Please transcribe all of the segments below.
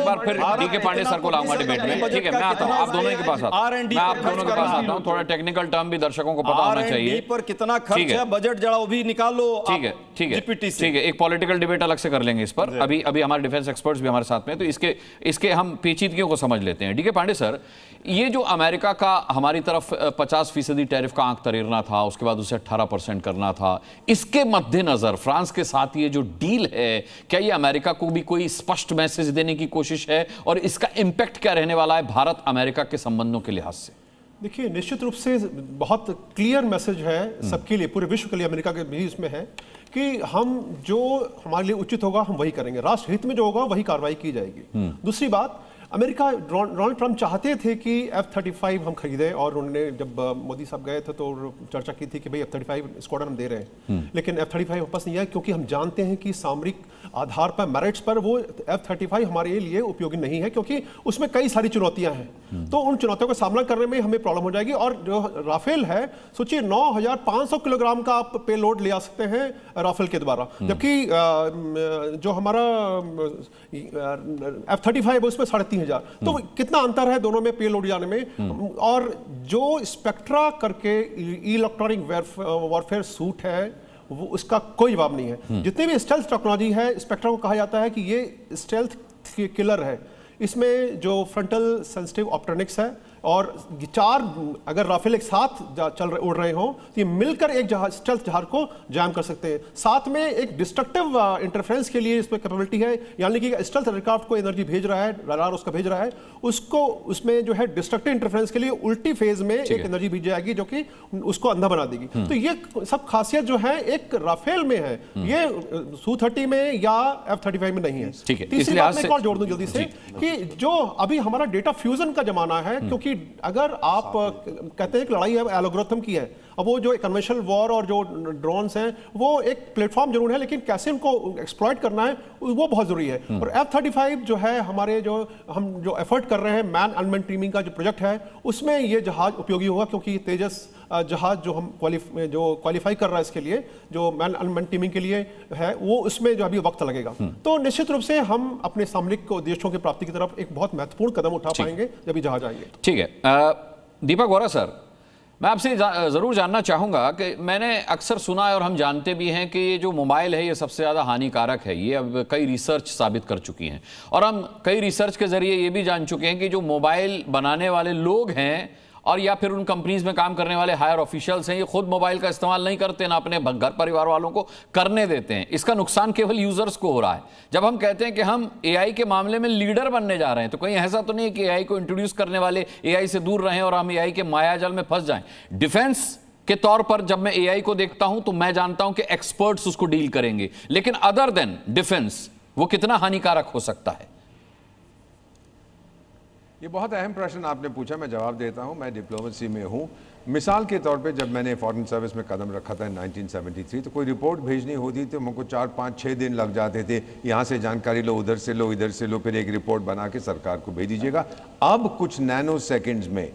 एक बार फिर DK Pandey sir को लाऊंगा डिबेट में, ठीक है? मैं आता हूं, आप दोनों के पास आता हूं, मैं आप दोनों के पास आता हूं। थोड़ा टेक्निकल टर्म भी दर्शकों को पता होना चाहिए। पर कितना खर्च है, बजट जरा वो भी निकाल लो। ठीक है, ठीक है, ठीक है, एक पॉलिटिकल डिबेट अलग से कर लेंगे इस पर। अभी हमारे डिफेंस एक्सपर्ट्स भी हमारे साथ में, तो इसके हम पेचीदगियों को समझ लेते हैं। डीके पांडे सर, ये जो अमेरिका का हमारी तरफ 50% टैरिफ का आंक तरेरना था, उसके बाद उसे 18% करना था, इसके मद्देनजर फ्रांस के साथ ये जो डील है, क्या ये अमेरिका को भी कोई स्पष्ट मैसेज देने की कोशिश है, और इसका इंपैक्ट क्या रहने वाला है भारत अमेरिका के संबंधों के लिहाज से? देखिए, निश्चित रूप से बहुत क्लियर मैसेज है सबके लिए, पूरे विश्व के लिए, अमेरिका के भी इसमें है कि हम जो हमारे लिए उचित होगा हम वही करेंगे, राष्ट्र हित में जो होगा वही कार्रवाई की जाएगी। दूसरी बात, अमेरिका, डोनाल्ड ट्रंप चाहते थे कि F-35 हम खरीदें, और उन्होंने जब मोदी साहब गए थे तो चर्चा की थी कि भाई F-35 स्क्वाड्रन हम दे रहे हैं, लेकिन F-35 वापस नहीं आया, क्योंकि हम जानते हैं कि सामरिक आधार पर, मेरिट्स पर वो F-35 हमारे लिए उपयोगी नहीं है, क्योंकि उसमें कई सारी चुनौतियां हैं। तो उन चुनौतियों का सामना करने में हमें प्रॉब्लम हो जाएगी। और जो राफेल है, सोचिए 9500 किलोग्राम का आप पे लोड ले आ सकते हैं राफेल के द्वारा, जबकि जो हमारा F-35 है उसमें 3500। तो कितना अंतर है दोनों में पे लोड जाने में। और जो स्पेक्ट्रा करके इलेक्ट्रॉनिक वॉरफेयर सूट है, वो उसका कोई जवाब नहीं है। जितनी भी स्टेल्थ टेक्नोलॉजी है, स्पेक्ट्रा को कहा जाता है कि ये स्टेल्थ किलर है। इसमें जो फ्रंटल सेंसिटिव ऑप्टोनिक्स है, और 4 अगर राफेल एक साथ उड़ रहे हो तो ये मिलकर एक स्टेल्थ जहाज को जैम कर सकते हैं। साथ में एक डिस्ट्रक्टिव इंटरफेरेंस के लिए इसमें कैपेबिलिटी है, यानी कि स्टेल्थ एयरक्राफ्ट को एनर्जी भेज रहा है, रडार उसका भेज रहा है, उसको उसमें जो है डिस्ट्रक्टिव इंटरफेरेंस के लिए उल्टी फेज में एक एनर्जी भेजी जाएगी जो कि उसको अंधा बना देगी। तो ये सब खासियत जो है एक राफेल में है, ये Su-30 में या F-35 में नहीं है। तीसरी बात मैं एक और जोड़ दूं जल्दी से, कि जो अभी हमारा डेटा फ्यूजन का जमाना है, क्योंकि अगर आप कहते हैं कि लड़ाई एल्गोरिथम की है, अब वो जो कन्वेंशनल वॉर और जो ड्रोन्स हैं वो एक प्लेटफॉर्म जरूर है, लेकिन कैसे उनको एक्सप्लॉइट करना है वो बहुत जरूरी है। और F-35 जो है हमारे हम जो एफर्ट कर रहे हैं, मैन अनमैन टीमिंग का जो प्रोजेक्ट है, उसमें ये जहाज उपयोगी होगा, क्योंकि तेजस जहाज जो हम क्वालिफाई कर रहा है इसके लिए, जो मैन अनमैन टीमिंग के लिए है, वो उसमें जो अभी वक्त लगेगा। तो निश्चित रूप से हम अपने सामरिक उद्देश्यों की प्राप्ति की तरफ एक बहुत महत्वपूर्ण कदम उठा पाएंगे जब ये जहाज आएंगे। ठीक है, दीपक वोरा सर, मैं आपसे जरूर जानना चाहूंगा कि मैंने अक्सर सुना है और हम जानते भी हैं कि ये जो मोबाइल है ये सबसे ज़्यादा हानिकारक है, ये अब कई रिसर्च साबित कर चुकी हैं, और हम कई रिसर्च के जरिए ये भी जान चुके हैं कि जो मोबाइल बनाने वाले लोग हैं और या फिर उन कंपनीज में काम करने वाले हायर ऑफिशियल्स हैं, ये खुद मोबाइल का इस्तेमाल नहीं करते, ना अपने घर परिवार वालों को करने देते हैं। इसका नुकसान केवल यूजर्स को हो रहा है। जब हम कहते हैं कि हम एआई के मामले में लीडर बनने जा रहे हैं, तो कहीं ऐसा तो नहीं है कि एआई को इंट्रोड्यूस करने वाले एआई से दूर रहें और हम एआई के मायाजाल में फंस जाएं। डिफेंस के तौर पर जब मैं एआई को देखता हूं तो मैं जानता हूं कि एक्सपर्ट्स उसको डील करेंगे, लेकिन अदर देन डिफेंस वो कितना हानिकारक हो सकता है? ये बहुत अहम प्रश्न आपने पूछा, मैं जवाब देता हूं। मैं डिप्लोमेसी में हूं। मिसाल के तौर पे जब मैंने फॉरेन सर्विस में कदम रखा था 1973, तो कोई रिपोर्ट भेजनी होती तो मुझको 4, 5, 6 दिन लग जाते थे। यहाँ से जानकारी लो, उधर से लो, इधर से लो, फिर एक रिपोर्ट बना के सरकार को भेज दीजिएगा। अब कुछ नैनो सेकेंड्स में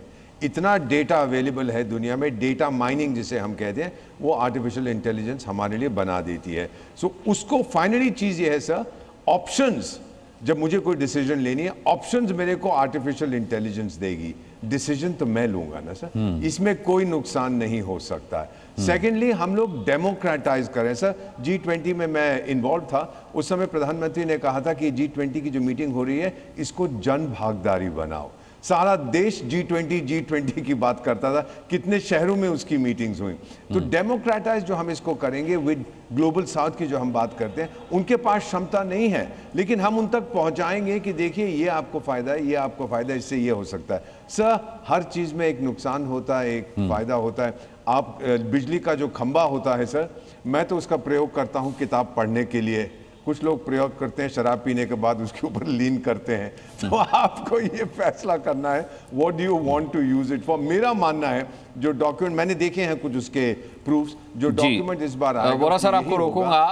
इतना डेटा अवेलेबल है दुनिया में, डेटा माइनिंग जिसे हम कहते हैं, वो आर्टिफिशियल इंटेलिजेंस हमारे लिए बना देती है। सो उसको फाइनली चीज़ ये है सर, ऑप्शंस, जब मुझे कोई डिसीजन लेनी है, ऑप्शंस मेरे को आर्टिफिशियल इंटेलिजेंस देगी, डिसीजन तो मैं लूंगा ना सर, इसमें कोई नुकसान नहीं हो सकता है। सेकेंडली, हम लोग डेमोक्रेटाइज करें सर। G20 में मैं इन्वॉल्व था, उस समय प्रधानमंत्री ने कहा था कि G20 की जो मीटिंग हो रही है इसको जन भागीदारी बनाओ। सारा देश G20 की बात करता था, कितने शहरों में उसकी मीटिंग्स हुई। तो डेमोक्रेटाइज जो हम इसको करेंगे विद ग्लोबल साउथ की जो हम बात करते हैं, उनके पास क्षमता नहीं है, लेकिन हम उन तक पहुंचाएंगे कि देखिए ये आपको फायदा है, ये आपको फायदा है, इससे ये हो सकता है। सर, हर चीज में एक नुकसान होता है, एक फायदा होता है। आप बिजली का जो खंबा होता है सर, मैं तो उसका प्रयोग करता हूँ किताब पढ़ने के लिए, कुछ लोग प्रयोग करते हैं शराब पीने के बाद उसके ऊपर लीन करते हैं। तो आपको ये फैसला करना है, what do you want to use it for. मेरा मानना है जो डॉक्यूमेंट मैंने देखे हैं कुछ उसके प्रूफ्स, जो डॉक्यूमेंट इस बार आएगा, वोरा सर आपको रोकूंगा।